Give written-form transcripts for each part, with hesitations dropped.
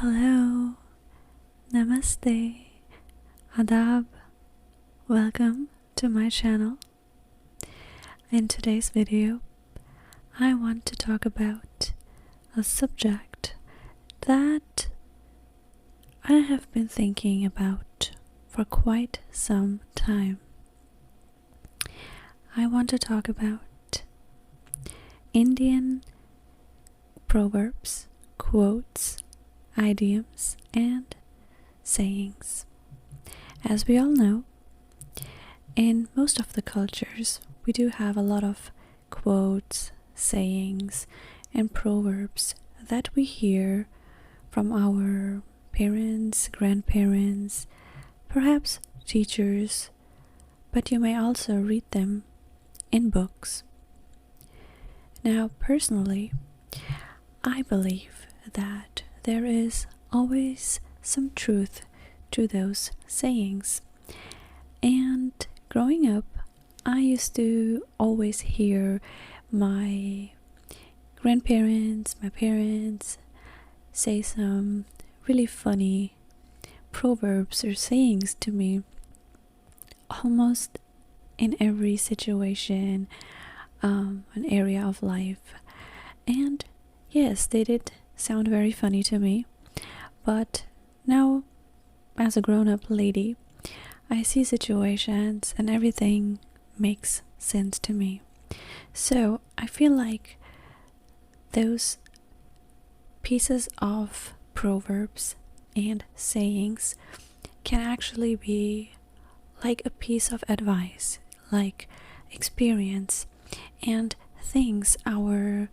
Hello, Namaste, Adab, welcome to my channel. In today's video, I want to talk about a subject that I have been thinking about for quite some time. I want to talk about Indian proverbs, quotes, idioms, and sayings. As we all know, in most of the cultures, we do have a lot of quotes, sayings, and proverbs that we hear from our parents, grandparents, perhaps teachers, but you may also read them in books. Now, personally, I believe that there is always some truth to those sayings. And growing up, I used to always hear my grandparents, my parents say some really funny proverbs or sayings to me almost in every situation, an area of life. And yes, they did sound very funny to me, but now as a grown-up lady, I see situations and everything makes sense to me. So I feel like those pieces of proverbs and sayings can actually be like a piece of advice, like experience and things our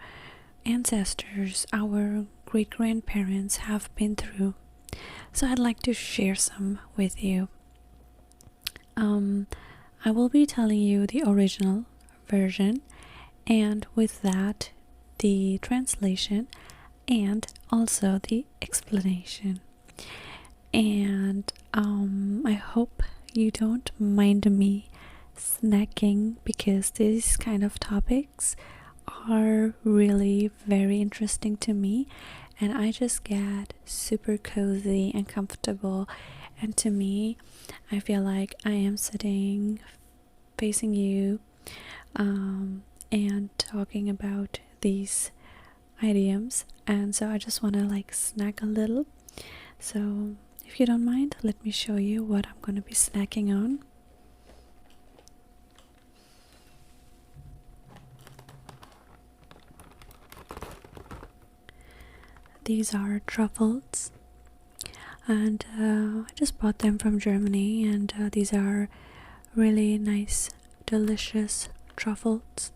ancestors, our great-grandparents have been through. So I'd like to share some with you. I will be telling you the original version, and with that the translation and also the explanation. And I hope you don't mind me snacking, because these kind of topics are really very interesting to me, and I just get super cozy and comfortable, and to me I feel like I am sitting facing you and talking about these idioms, and so I just want to like snack a little. So if you don't mind, let me show you what I'm going to be snacking on. These are truffles, and I just bought them from Germany, and these are really nice, delicious truffles.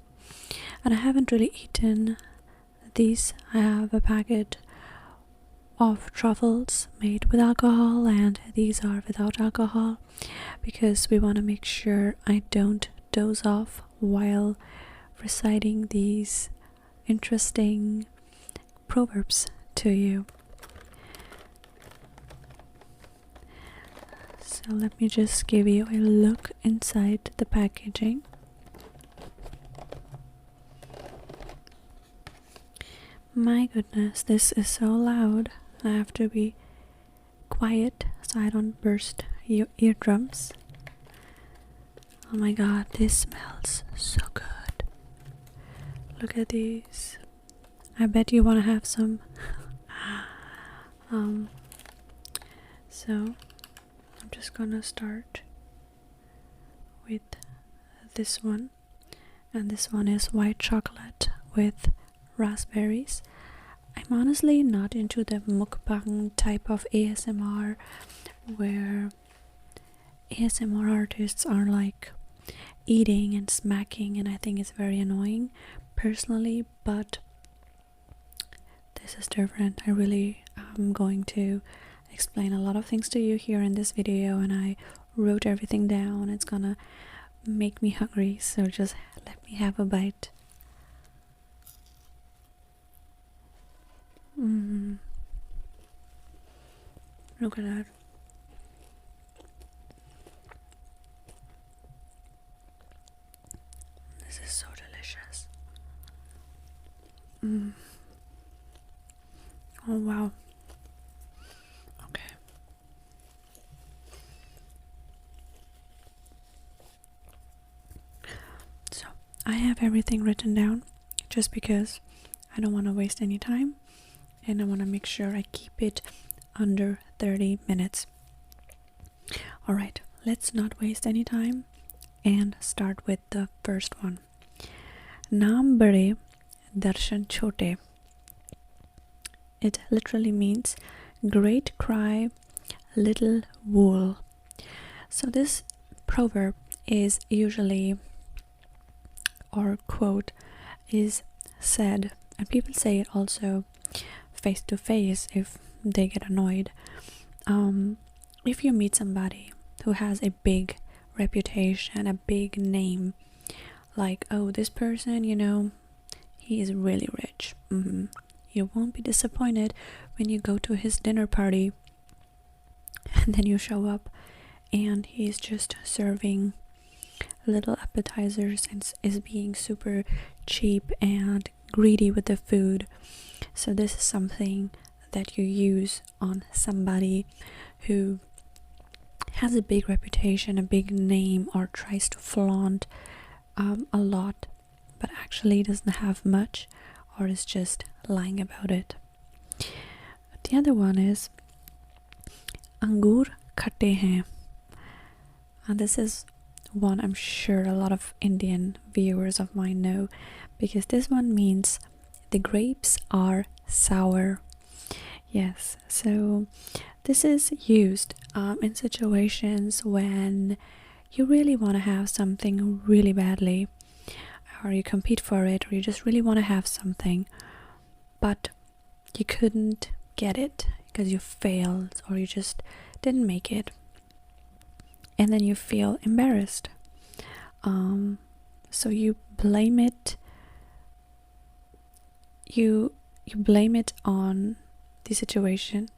And I haven't really eaten these. I have a packet of truffles made with alcohol, and these are without alcohol, because we want to make sure I don't doze off while reciting these interesting proverbs to you. So let me just give you a look inside the packaging. My goodness, this is so loud. I have to be quiet so I don't burst your eardrums. Oh my god, this smells so good. Look at these. I bet you want to have some. So I'm just gonna start with this one, and this one is white chocolate with raspberries. I'm honestly not into the mukbang type of ASMR, where ASMR artists are like eating and smacking, and I think it's very annoying personally, but this is different. I really am going to explain a lot of things to you here in this video, and I wrote everything down. It's gonna make me hungry, so just let me have a bite. Look at that. This is so delicious. Oh wow. have everything written down just because I don't want to waste any time, and I want to make sure I keep it under 30 minutes. Alright, let's not waste any time and start with the first one. Naam bade, darshan chote. It literally means great cry, little wool. So this proverb is usually, or quote, is said, and people say it also face to face if they get annoyed. If you meet somebody who has a big reputation, a big name, like, oh, this person, he is really rich, you won't be disappointed when you go to his dinner party and then you show up and he's just serving little appetizers and is being super cheap and greedy with the food. So this is something that you use on somebody who has a big reputation, a big name, or tries to flaunt a lot, but actually doesn't have much, or is just lying about it. The other one is Angur khatte hain. And this is one I'm sure a lot of Indian viewers of mine know, because this one means the grapes are sour. Yes, so this is used in situations when you really want to have something really badly, or you compete for it, or you just really want to have something, but you couldn't get it because you failed or you just didn't make it, and then you feel embarrassed. So you blame it. You blame it on the situation,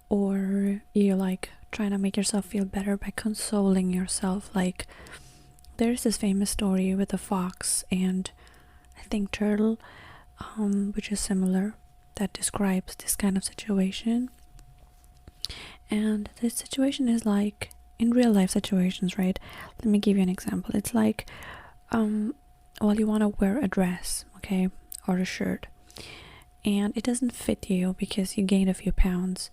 or you're like trying to make yourself feel better by consoling yourself. Like, there's this famous story with a fox and I think turtle, which is similar, that describes this kind of situation. And this situation is like in real life situations, right? Let me give you an example. It's like, well, you want to wear a dress, okay, or a shirt, and it doesn't fit you because you gained a few pounds.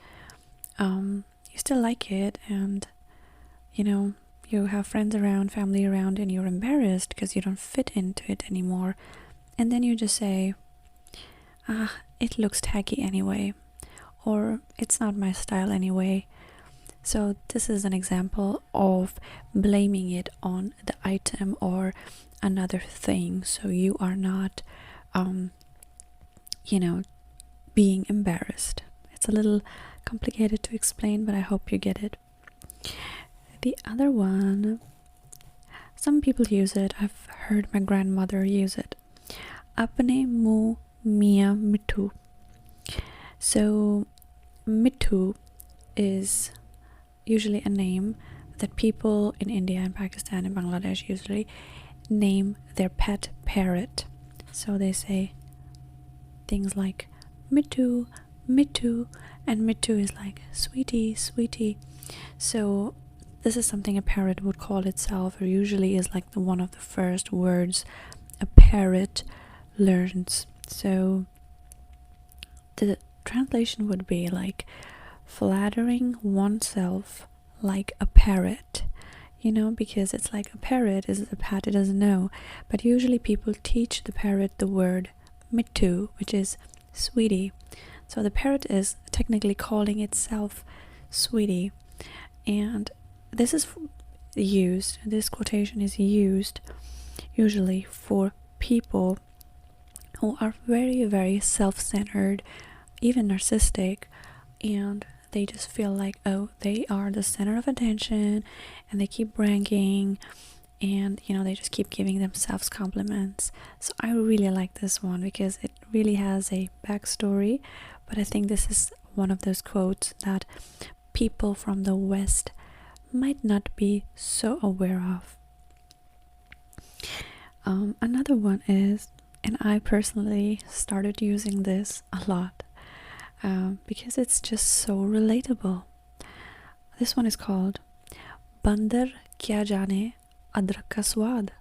You still like it, and you have friends around, family around, and you're embarrassed because you don't fit into it anymore. And then you just say, it looks tacky anyway, or it's not my style anyway. So this is an example of blaming it on the item or another thing, so you are not being embarrassed. It's a little complicated to explain, but I hope you get it. The other one, some people use it. I've heard my grandmother use it. Apne muh mia mittu. So mittu is usually a name that people in India and Pakistan and Bangladesh usually name their pet parrot. So they say things like mittu, mittu, and mittu is like sweetie, sweetie. So this is something a parrot would call itself, or usually is like one of the first words a parrot learns. So the translation would be like flattering oneself like a parrot, because it's like a parrot is a pet, it doesn't know, but usually people teach the parrot the word mittu, which is sweetie. So the parrot is technically calling itself sweetie, and this quotation is used usually for people who are very, very self-centered, even narcissistic, and they just feel like, oh, they are the center of attention, and they keep bragging, and they just keep giving themselves compliments. So I really like this one because it really has a backstory, but I think this is one of those quotes that people from the West might not be so aware of. Another one is, and I personally started using this a lot because it's just so relatable. This one is called Bandar kya jane adrak ka swad.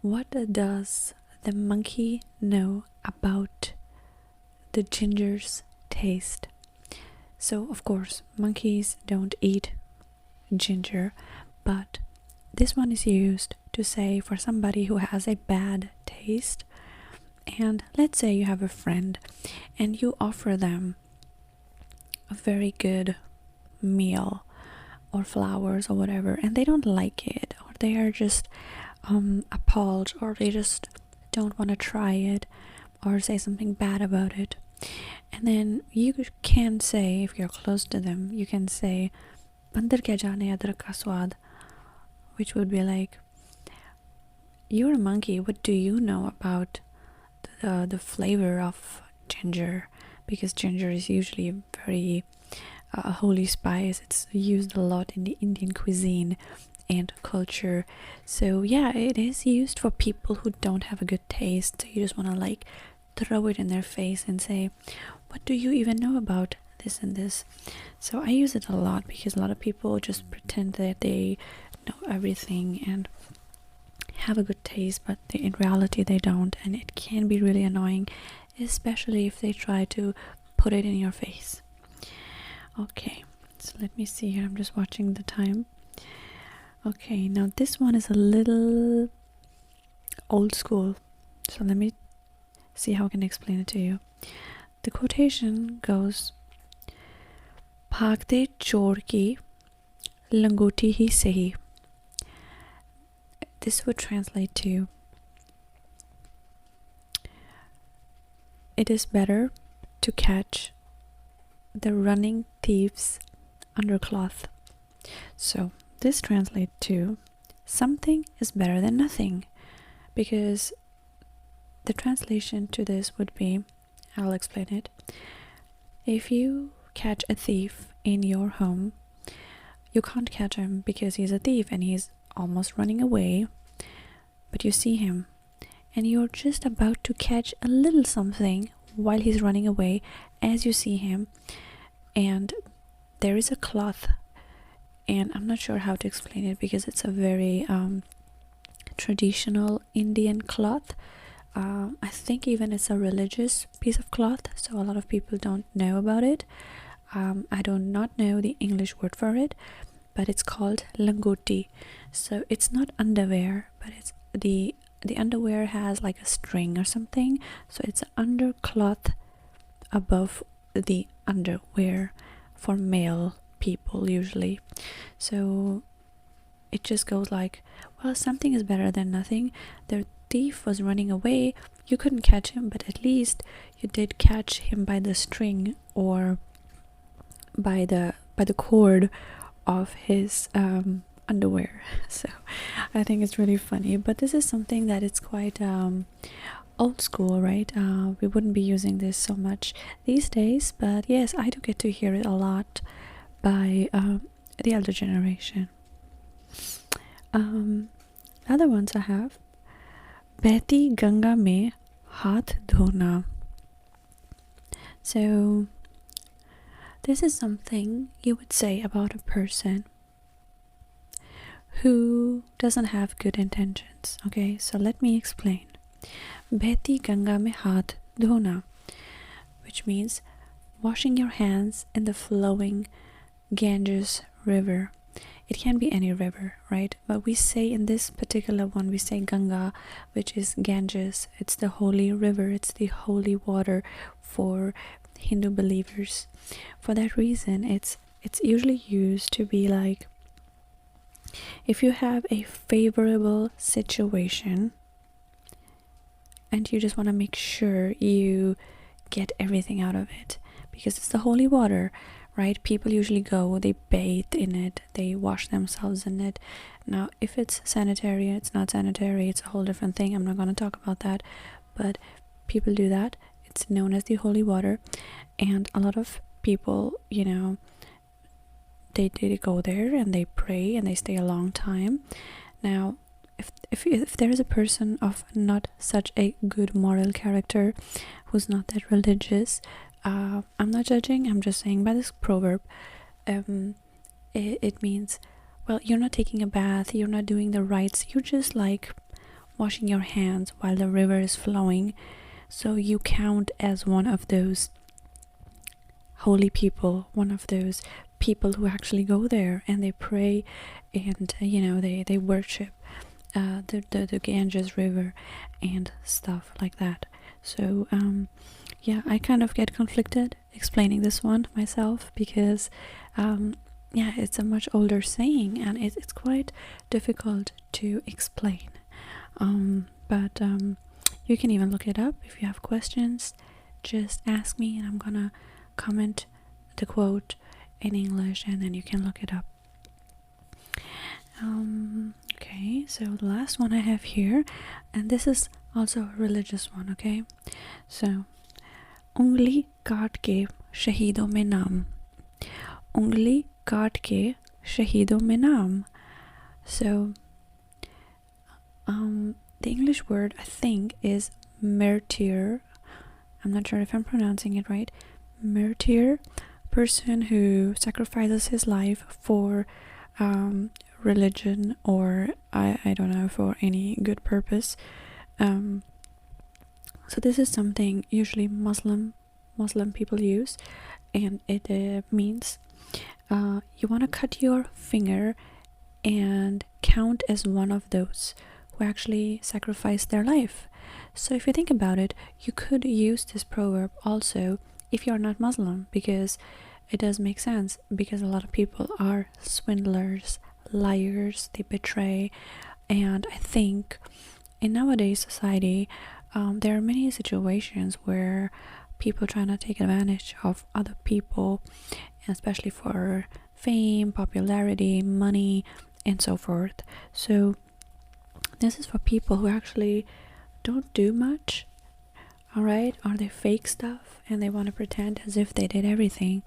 what does the monkey know about the ginger's taste? So, of course, monkeys don't eat ginger, but this one is used to say for somebody who has a bad taste. And let's say you have a friend and you offer them a very good meal or flowers or whatever, and they don't like it, or they are just appalled, or they just don't want to try it or say something bad about it. And then you can say, if you're close to them, you can say "Andar kya jaane adrak ka swad," which would be like, you're a monkey, what do you know about the flavor of ginger? Because ginger is usually a very holy spice. It's used a lot in the Indian cuisine and culture. So yeah, it is used for people who don't have a good taste. So you just want to like throw it in their face and say, what do you even know about this and this? So I use it a lot because a lot of people just pretend that they know everything and have a good taste, but in reality they don't, and it can be really annoying, especially if they try to put it in your face. Okay, so let me see here. I'm just watching the time. Okay, now this one is a little old school, so let me see how I can explain it to you. The quotation goes, "Bhagde chor ki langoti hi sahi." This would translate to, it is better to catch the running thief's undercloth. So this translates to, something is better than nothing, because the translation to this would be, I'll explain it. If you catch a thief in your home, you can't catch him because he's a thief and he's almost running away, but you see him and you're just about to catch a little something while he's running away as you see him, and there is a cloth, and I'm not sure how to explain it because it's a very traditional Indian cloth. I think even it's a religious piece of cloth, so a lot of people don't know about it. I do not know the English word for it, but it's called langoti. So it's not underwear, but it's the underwear has like a string or something, so it's an undercloth above the underwear for male people usually. So it just goes like, well, something is better than nothing. The thief was running away, you couldn't catch him, but at least you did catch him by the string or by the cord of his underwear. So I think it's really funny, but this is something that it's quite old school, right? We wouldn't be using this so much these days, but yes, I do get to hear it a lot by the elder generation. Other ones I have, Behti Ganga mein haath dhona. So this is something you would say about a person who doesn't have good intentions. Okay, so let me explain. Behti Ganga mein haath dhona, which means washing your hands in the flowing Ganges river. It can be any river, right? But we say in this particular one, we say Ganga, which is Ganges. It's the holy river, it's the holy water for Hindu believers. For that reason, it's usually used to be like, if you have a favorable situation and you just want to make sure you get everything out of it, because it's the holy water, right? People usually go, they bathe in it, they wash themselves in it. Now, if it's sanitary, it's not sanitary, it's a whole different thing. I'm not going to talk about that, but people do that. It's known as the holy water, and a lot of people, you know, they go there and they pray and they stay a long time. Now, if there is a person of not such a good moral character, who's not that religious, I'm not judging, I'm just saying by this proverb, it means, well, you're not taking a bath, you're not doing the rites, you're just like washing your hands while the river is flowing. So you count as one of those holy people, one of those people who actually go there and they pray, and they worship the Ganges River and stuff like that. So yeah, I kind of get conflicted explaining this one myself, because yeah, it's a much older saying and it's quite difficult to explain. But you can even look it up. If you have questions, just ask me and I'm gonna comment the quote in English and then you can look it up. Okay, so the last one I have here, and this is also a religious one, okay? So, ungli kaat ke shaheedon mein naam. Ungli kaat ke shaheedon mein naam. So, the English word I think is Mercier. I'm not sure if I'm pronouncing it right. Mercier, person who sacrifices his life for religion, or I don't know, for any good purpose. So this is something usually Muslim people use, and it means you want to cut your finger and count as one of those who actually sacrificed their life. So if you think about it, you could use this proverb also if you're not Muslim, because it does make sense, because a lot of people are swindlers, liars, they betray. And I think in nowadays society, there are many situations where people try to take advantage of other people, especially for fame, popularity, money, and so forth. So this is for people who actually don't do much, alright, or they fake stuff and they want to pretend as if they did everything,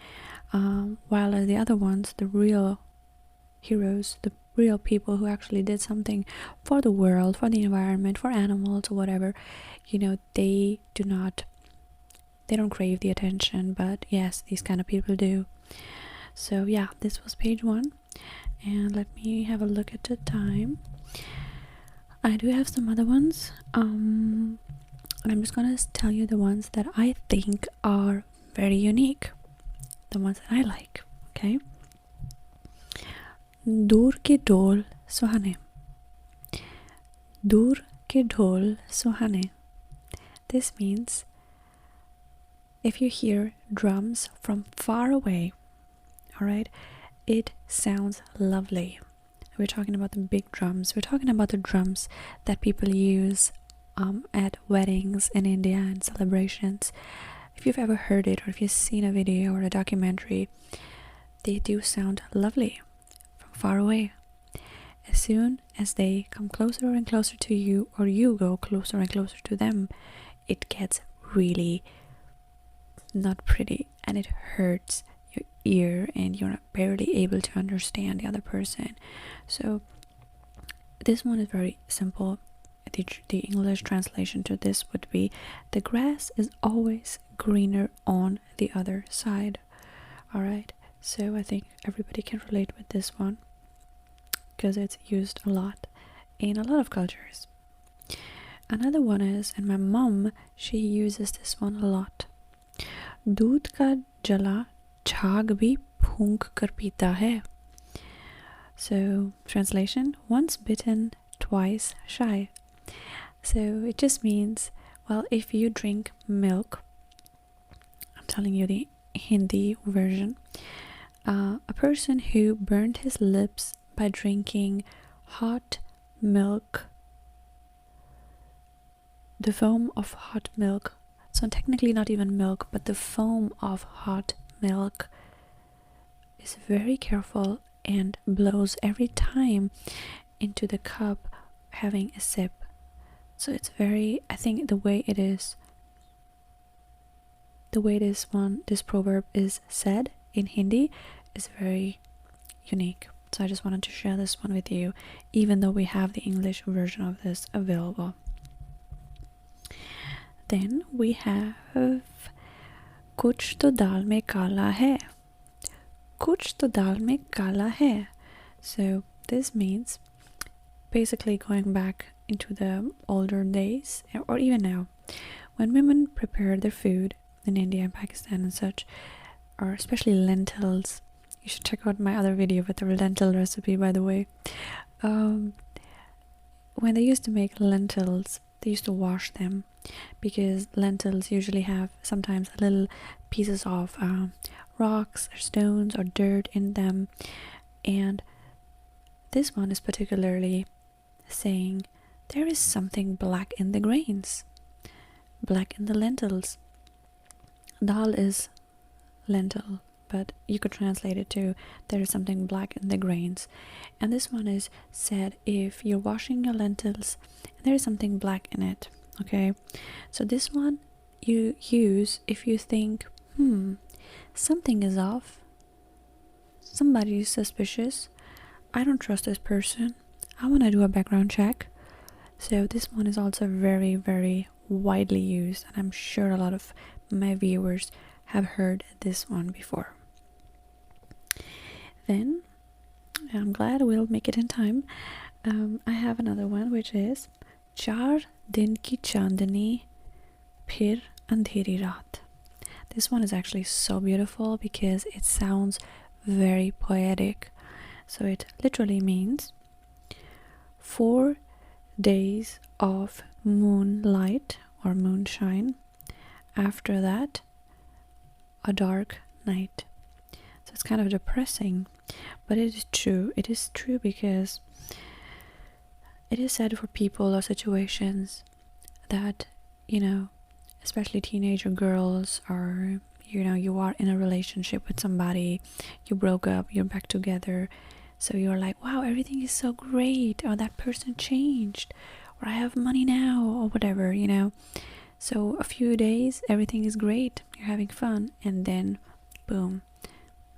while the other ones, the real heroes, the real people who actually did something for the world, for the environment, for animals or whatever, they don't crave the attention. But yes, these kind of people do. So yeah, this was page 1, and let me have a look at the time. I do have some other ones, and I'm just gonna tell you the ones that I think are very unique, the ones that I like. Okay. दूर के ढोल सुहाने. दूर के ढोल सुहाने. This means if you hear drums from far away, alright, it sounds lovely. We're talking about the big drums. We're talking about the drums that people use at weddings in India and celebrations. If you've ever heard it, or if you've seen a video or a documentary, they do sound lovely from far away. As soon as they come closer and closer to you, or you go closer and closer to them, it gets really not pretty, and it hurts your ear, and you're barely able to understand the other person. So this one is very simple. The English translation to this would be, the grass is always greener on the other side. Alright, so I think everybody can relate with this one, because it's used a lot in a lot of cultures. Another one is, and my mom, she uses this one a lot. दूध का जला झाग भी फूंक कर पीता है. So, translation, once bitten, twice shy. So it just means, well, if you drink milk, I'm telling you the Hindi version, a person who burned his lips by drinking hot milk, the foam of hot milk, so technically not even milk, but the foam of hot milk, is very careful and blows every time into the cup having a sip. So it's very, I think the way this proverb is said in Hindi is very unique. So I just wanted to share this one with you, even though we have the English version of this available. Then we have कुछ तो दाल में काला है. कुछ तो दाल में काला है. So this means, basically going back into the older days, or even now, when women prepare their food in India and Pakistan and such, or especially lentils. You should check out my other video with the lentil recipe, by the way. When they used to make lentils, they used to wash them, because lentils usually have sometimes little pieces of rocks or stones or dirt in them. And this one is particularly saying there is something black in the grains, black in the lentils. Dal is lentil, but you could translate it to there is something black in the grains. And this one is said if you're washing your lentils and there is something black in it. Okay, so this one you use if you think something is off, somebody is suspicious, I don't trust this person, I want to do a background check. So this one is also very, very widely used, and I'm sure a lot of my viewers have heard this one before. Then I'm glad we'll make it in time. I have another one, which is Char din ki chandni phir andheri raat. This one is actually so beautiful because it sounds very poetic. So it literally means 4 days of moonlight or moonshine, after that a dark night. So it's kind of depressing, but it is true. It is true because it is said for people or situations that, especially teenager girls, or you are in a relationship with somebody, you broke up, you're back together, so you're like, wow, everything is so great, or that person changed, or I have money now, or whatever, so a few days everything is great, you're having fun, and then boom,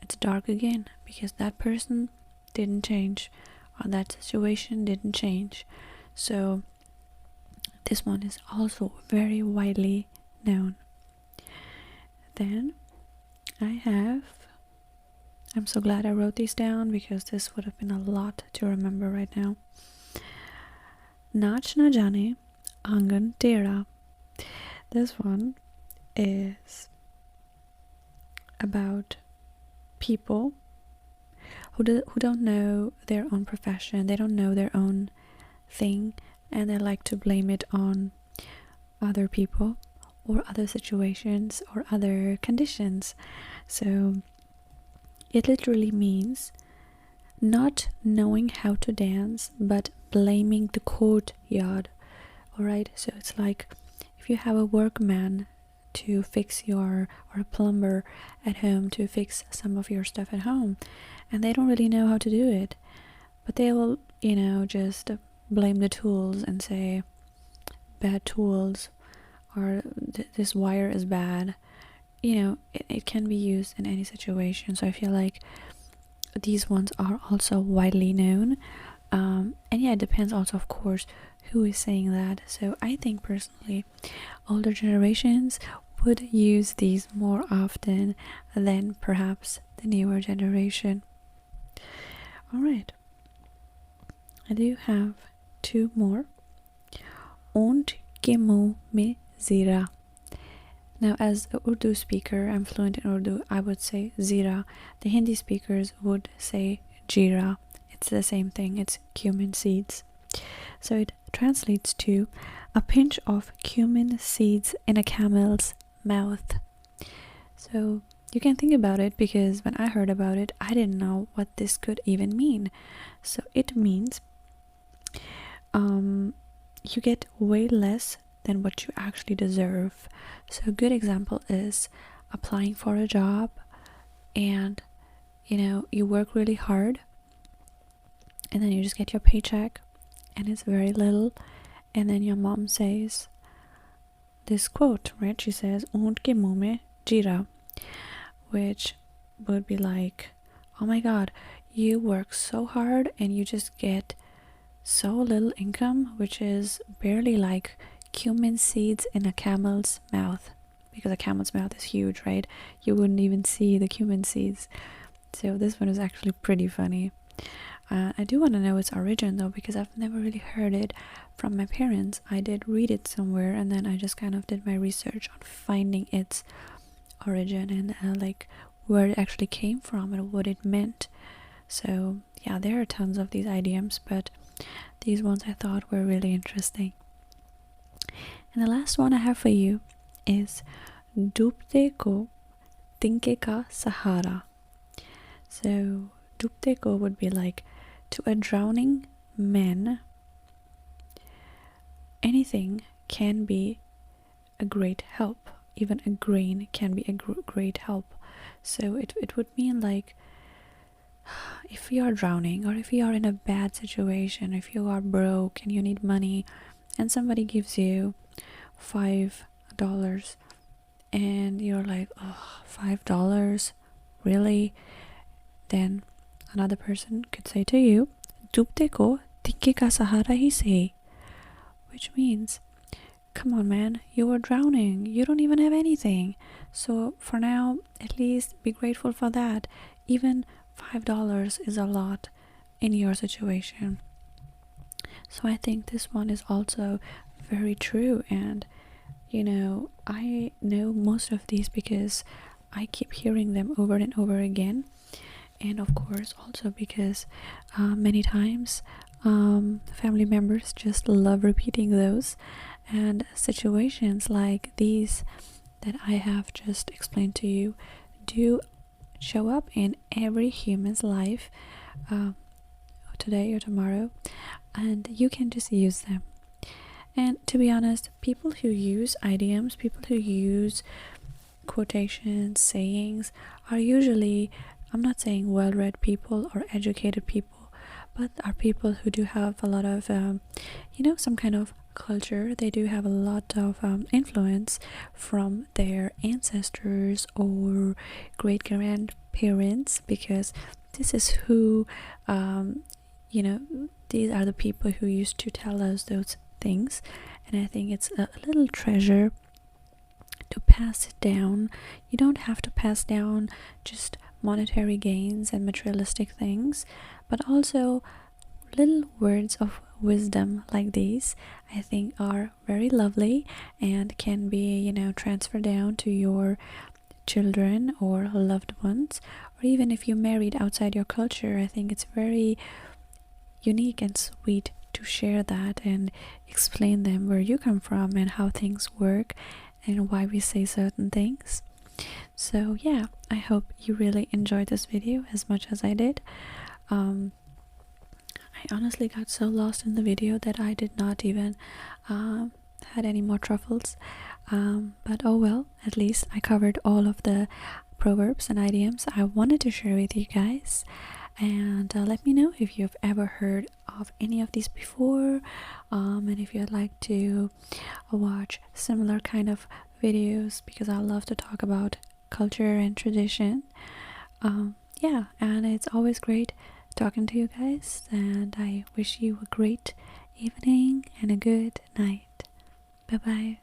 it's dark again because that person didn't change, or that situation didn't change. So this one is also very widely known. Then I'm so glad I wrote these down because this would have been a lot to remember right now. Nach na jane angan tera. This one is about people who don't know their own profession, they don't know their own thing, and they like to blame it on other people or other situations or other conditions. So it literally means not knowing how to dance but blaming the courtyard. Alright, so it's like if you have a workman to fix or a plumber at home to fix some of your stuff at home, and they don't really know how to do it, but they will just blame the tools and say bad tools, or this wire is bad. It can be used in any situation. So I feel like these ones are also widely known, and yeah, it depends also, of course, who is saying that. So I think personally older generations would use these more often than perhaps the newer generation. Alright, I do have 2 more. Oont ke muh mein zira. Now, as an Urdu speaker, I'm fluent in Urdu, I would say zira. The Hindi speakers would say jeera. It's the same thing, it's cumin seeds. So it translates to a pinch of cumin seeds in a camel's mouth. So you can think about it, because when I heard about it, I didn't know what this could even mean. So it means you get way less than what you actually deserve. So a good example is applying for a job, and you work really hard, and then you just get your paycheck, and it's very little, and then your mom says this quote, right? She says "Oont ke muh mein jeera," which would be like, oh my god, you work so hard and you just get so little income, which is barely like cumin seeds in a camel's mouth, because a camel's mouth is huge, right? You wouldn't even see the cumin seeds. So this one is actually pretty funny. I do want to know its origin though, because I've never really heard it from my parents. I did read it somewhere, and then I just kind of did my research on finding its origin and like where it actually came from and what it meant. So yeah, there are tons of these idioms, but these ones I thought were really interesting. And the last one I have for you is Dubte ko tinke ka sahara. So Dubte ko would be like, to a drowning man, anything can be a great help. Even a grain can be a great help. So it would mean like, if you are drowning, or if you are in a bad situation, if you are broke and you need money, and somebody gives you $5, and you're like, oh, $5, really? Then another person could say to you, "Dubte ko tinke ka sahara hi se," which means, come on man, you are drowning, you don't even have anything, so for now at least be grateful for that. Even $5 is a lot in your situation. So I think this one is also very true, and you know, I know most of these because I keep hearing them over and over again, and of course also because many times family members just love repeating those, and situations like these that I have just explained to you do show up in every human's life, today or tomorrow, and you can just use them. And to be honest, people who use idioms, people who use quotations, sayings, are usually, I'm not saying well-read people or educated people, but are people who do have a lot of some kind of culture. They do have a lot of influence from their ancestors or great grandparents, because this is who these are the people who used to tell us those things. And I think it's a little treasure to pass it down. You don't have to pass down just monetary gains and materialistic things, but also little words of wisdom like these, I think, are very lovely and can be, transferred down to your children or loved ones, or even if you married outside your culture. I think it's very unique and sweet to share that and explain them where you come from and how things work and why we say certain things. So yeah, I hope you really enjoyed this video as much as I did. I honestly got so lost in the video that I did not even had any more truffles, but oh well, at least I covered all of the proverbs and idioms I wanted to share with you guys. And let me know if you've ever heard of any of these before, and if you'd like to watch similar kind of videos, because I love to talk about culture and tradition. Yeah, and it's always great talking to you guys, and I wish you a great evening and a good night. Bye bye.